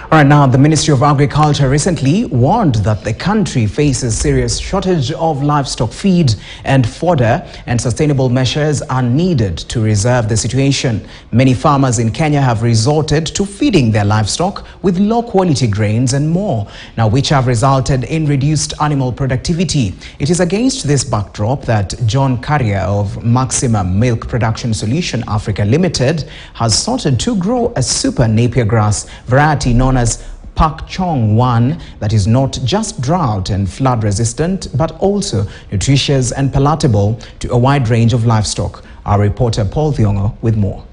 All right, now the Ministry of Agriculture recently warned that the country faces serious shortage of livestock feed and fodder, and sustainable measures are needed to resolve the situation. Many farmers in Kenya have resorted to feeding their livestock with low-quality grains and more, now which have resulted in reduced animal productivity. It is against this backdrop that John Carrier of Maximum Milk Production Solution Africa Limited has sought to grow a super Napier grass variety known as Pak Chong 1 that is not just drought and flood resistant but also nutritious and palatable to a wide range of livestock. Our reporter Paul Thiongo with more.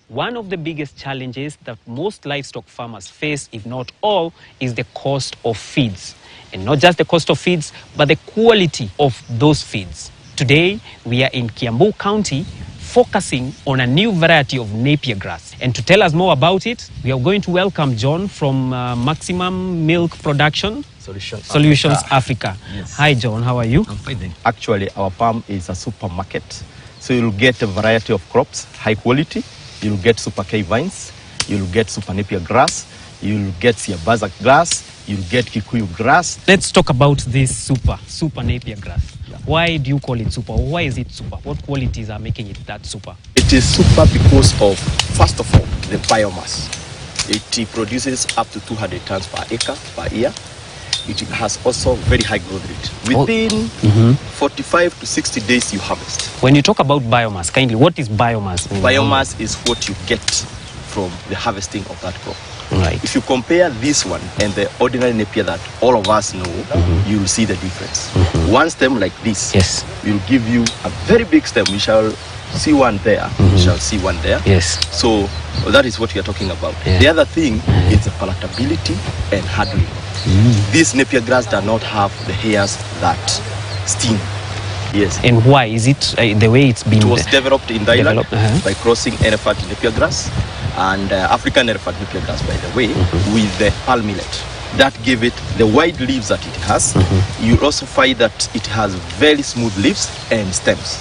One of the biggest challenges that most livestock farmers face, if not all, is the cost of feeds. And not just the cost of feeds, but the quality of those feeds. Today, we are in Kiambu County, focusing on a new variety of Napier grass. And to tell us more about it, we are going to welcome John from Maximum Milk Production Solutions Africa. Yes. Hi John, how are you? I'm fine. Actually, our farm is a supermarket. So you'll get a variety of crops, high quality. You'll get super K vines, you'll get super Napier grass, you'll get Siabaza grass, you'll get Kikuyu grass. Let's talk about this super Napier grass. Yeah. Why do you call it super? Why is it super? What qualities are making it that super? It is super because of, first of all, the biomass. It produces up to 200 tons per acre per year. It has also very high growth rate. Within 45 to 60 days you harvest. When you talk about biomass, kindly, what is biomass? Biomass is what you get from the harvesting of that crop. Right. If you compare this one and the ordinary Napier that all of us know, you will see the difference. One stem like this will give you a very big stem. We shall see one there. We shall see one there. Yes. So that is what we are talking about. The other thing is the palatability and handling. This Napier grass does not have the hairs that sting. Yes. And why? Is it the way it's been? It was developed in Thailand by crossing elephant Napier grass and African elephant Napier grass, by the way, with the palm millet. That gave it the wide leaves that it has. You also find that it has very smooth leaves and stems.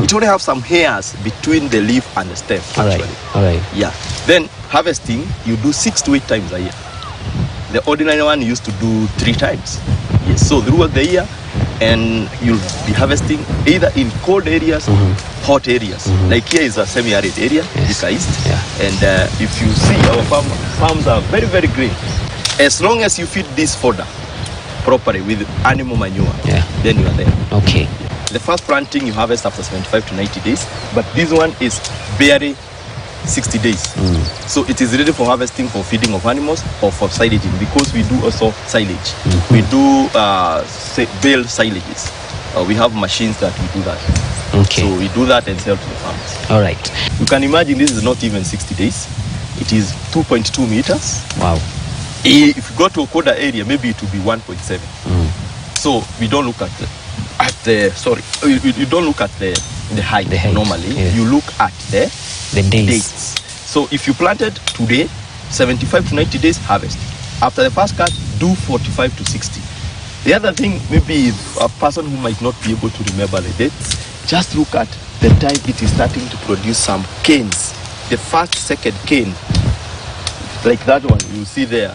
It only have some hairs between the leaf and the stem, actually. All right. Yeah. Then harvesting, you do 6 to 8 times a year. The ordinary one used to do 3 times. Yes. So throughout the year, and you'll be harvesting either in cold areas, hot areas. Like here is a semi-arid area, Thika East. And if you see, our farms are very, very green. As long as you feed this fodder properly with animal manure, then you are there. Okay. The first planting you harvest after 75 to 90 days, but this one is barely 60 days. So it is ready for harvesting, for feeding of animals or for silaging, because we do also silage. We do bale silages. We have machines that we do that. Okay. So we do that and sell to the farmers. All right. You can imagine this is not even 60 days. It is 2.2 meters. Wow. If you go to a colder area, maybe it will be 1.7. So we don't look at you don't look at the height normally. You look at the dates. So if you planted today, 75 to 90 days harvest. After the first cut, do 45 to 60. The other thing, maybe a person who might not be able to remember the dates, just look at the time it is starting to produce some canes. The first, second cane, like that one, you see there,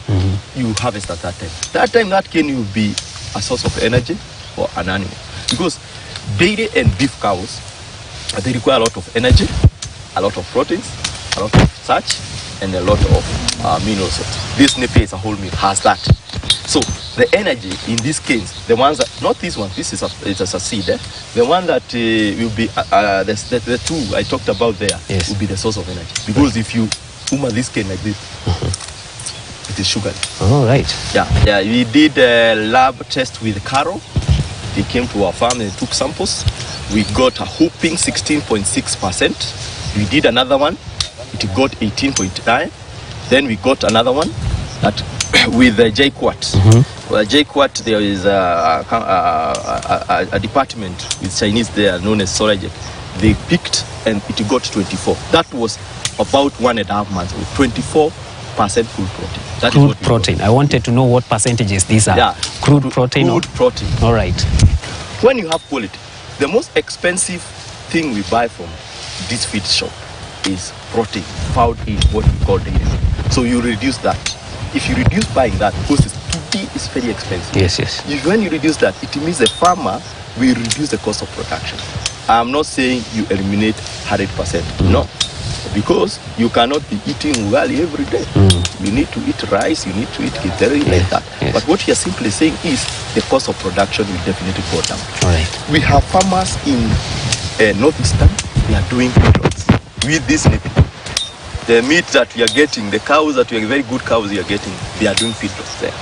you harvest at that time. That time, that cane will be a source of energy for an animal. Because dairy and beef cows, they require a lot of energy, a lot of proteins, a lot of starch, and a lot of mineral salts. This Napier is a whole meal, has that. So the energy in these canes, the ones that, not this one, this is a seed. The one that will be, the two I talked about there, will be the source of energy. Because if you this cane like this, it is sugar. All right. Yeah. We did a lab test with Carol. They came to our farm and took samples. We got a whooping 16.6%. We did another one. It got 18.9. Then we got another one that with the JQuat. Well, JQuat, there is a department with Chinese there known as Sorajek. They picked and it got 24. That was about 1.5 months with 24% full protein. That crude protein. I wanted to know what percentages these are. Yeah. Crude protein. Crude protein. All right. When you have quality, the most expensive thing we buy from this feed shop is protein found in what we call dairy. So you reduce that. if you reduce buying that, because today is very expensive. Yes, yes. When you reduce that, it means the farmer will reduce the cost of production. I'm not saying you eliminate 100%. No. Because you cannot be eating ugali every day. You need to eat rice, you need to eat githeri, like that. Yes. But what you're simply saying is the cost of production will definitely go down. All right. We have farmers in northeastern, they are doing feedlots with this Napier. The meat that we are getting, the cows that we are very good cows we are getting, they are doing feedlots there.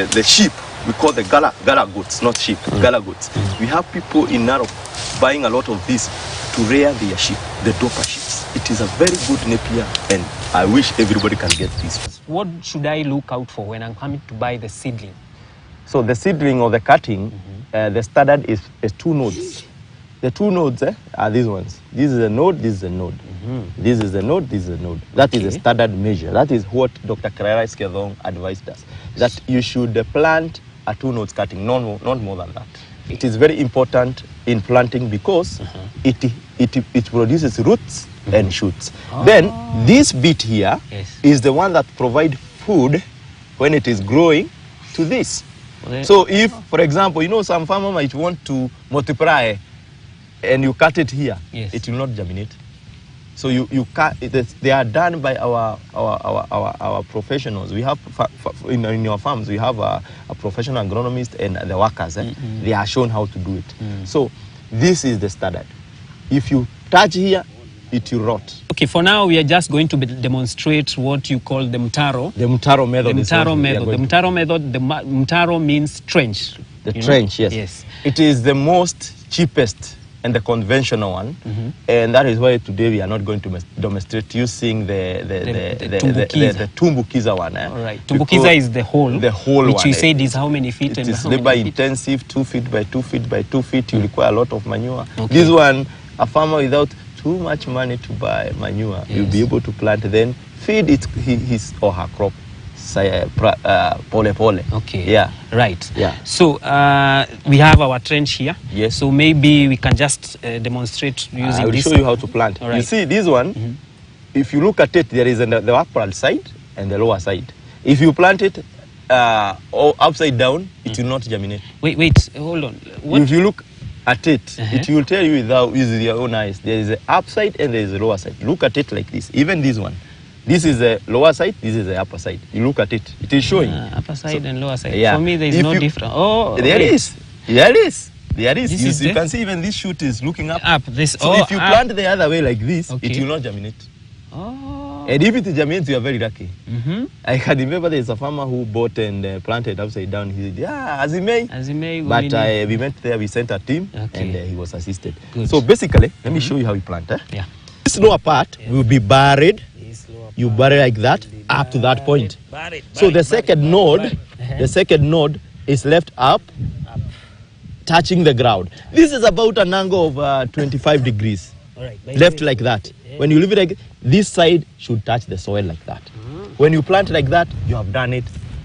The sheep, we call the gala goats, not sheep, gala goats. We have people in Narok buying a lot of this to rear their sheep, the doper sheep. It is a very good Napier, and I wish everybody can get this. What should I look out for when I'm coming to buy the seedling? So the seedling or the cutting, the standard is 2 nodes. The 2 nodes are these ones. This is a node, this is a node. This is a node, this is a node. That is a standard measure. That is what Dr. Karera Skedong advised us. That you should plant a 2 nodes cutting, not more than that. It is very important in planting because it produces roots and shoots. Then this bit here is the one that provides food when it is growing to this. So if, for example, you know, some farmer might want to multiply and you cut it here, it will not germinate. So you cut it. They are done by our professionals. We have in our farms we have a professional agronomist and the workers. They are shown how to do it. So this is the standard. If you touch here, it will rot. Okay, for now we are just going to demonstrate what you call the mtaro. The mtaro method. The mtaro method. The mtaro method. The mtaro means trench. The trench, yes. It is the most cheapest and the conventional one, and that is why today we are not going to demonstrate using the tumbukiza one. All right, tumbukiza is the hole. The whole which one. you said is how many feet? It is labor intensive, 2 feet by 2 feet by 2 feet. You require a lot of manure. This one, a farmer without too much money to buy manure, you'll be able to plant, then feed it his or her crop. Pole. Okay. Yeah. Right. Yeah. So we have our trench here. Yes. So maybe we can just demonstrate using this. I will show you how to plant. Right. You see this one, if you look at it, there is the upper side and the lower side. If you plant it upside down, it will not germinate. Wait, hold on. What? If you look at it, it will tell you without using your own eyes. There is the upside and there is the lower side. Look at it like this. Even this one. This is the lower side, this is the upper side. You look at it, it is showing. Upper side and lower side. Yeah. For me, there is no difference. Oh, there is. There is. You can see even this shoot is looking up. So if you plant the other way like this, it will not germinate. Oh. And if it germinates, you are very lucky. I can remember there is a farmer who bought and planted upside down. He said, yeah, Azimei. But we went there, we sent a team, and he was assisted. Good. So basically, let me show you how we plant. Yeah. This lower part will be buried. You bury like that up to that point. So the second node is left up, touching the ground. This is about an angle of 25 degrees. Left like that. When you leave it like this side should touch the soil like that. When you plant like that, you have done it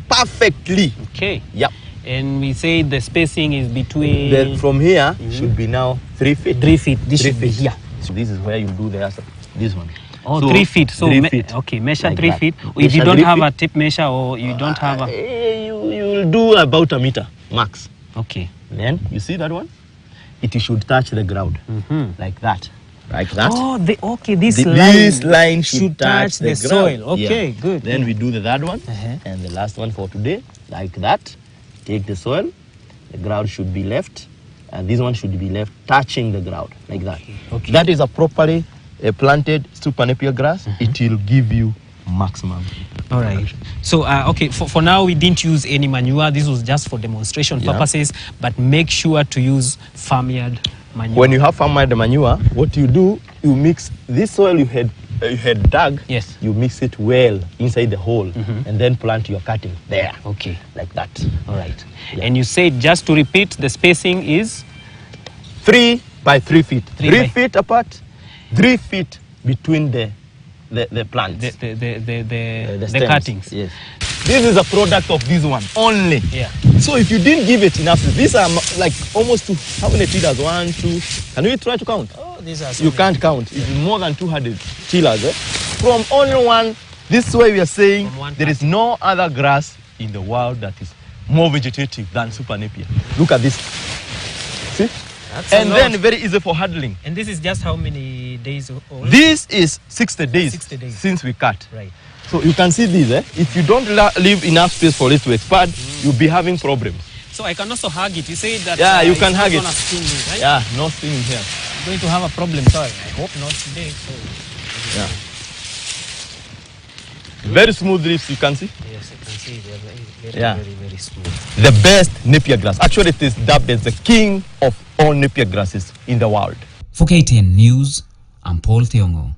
perfectly. Okay. Yep. And we say the spacing is between. From here should be now 3 feet. 3 feet. This should be here. So this is where you do this one. Oh, so 3 feet. So 3 feet. Okay, measure like 3 that. feet. If you don't have a tape measure or you don't have a... You will do about a meter max. Okay. Then you see that one? It should touch the ground like that. Like that. Oh, this line should touch the soil. Okay, good. Then we do the third one and the last one for today, like that. Take the soil. The ground should be left, and this one should be left touching the ground like that. Okay. That is a properly planted super Napier grass. It will give you maximum. All right. So okay, for now we didn't use any manure. This was just for demonstration purposes. But make sure to use farmyard manure. When you have farmyard manure, what you do, you mix this soil you had dug. Yes. You mix it well inside the hole, and then plant your cutting there. Okay. Like that. All right. Yeah. And you said, just to repeat, the spacing is 3 by 3 feet. 3 feet apart. 3 feet between the plants. The cuttings. Yes. This is a product of this one only. Yeah. So if you didn't give it enough, these are like almost how many tillers? 1, 2. Can you try to count? Oh, these are. You can't count. It's more than 200 tillers. From only one This is why we are saying there is no other grass in the world that is more vegetative than Super Napier. Look at this. See? And then very easy for handling. And this is just how many days old? This is 60 days, 60 days since we cut. Right. So you can see this. If you don't leave enough space for it to expand, you'll be having problems. So I can also hug it. You say that you can hug it. Sting me, right? Yeah, no stinging here. I'm going to have a problem. Sorry. I hope not today. So. Yeah. Very smooth leaves, you can see. Yes, I can see. They are very smooth. The best Napier grass. Actually, it is dubbed as the king of all Napier grasses in the world. For KTN News, I'm Paul Thiongo.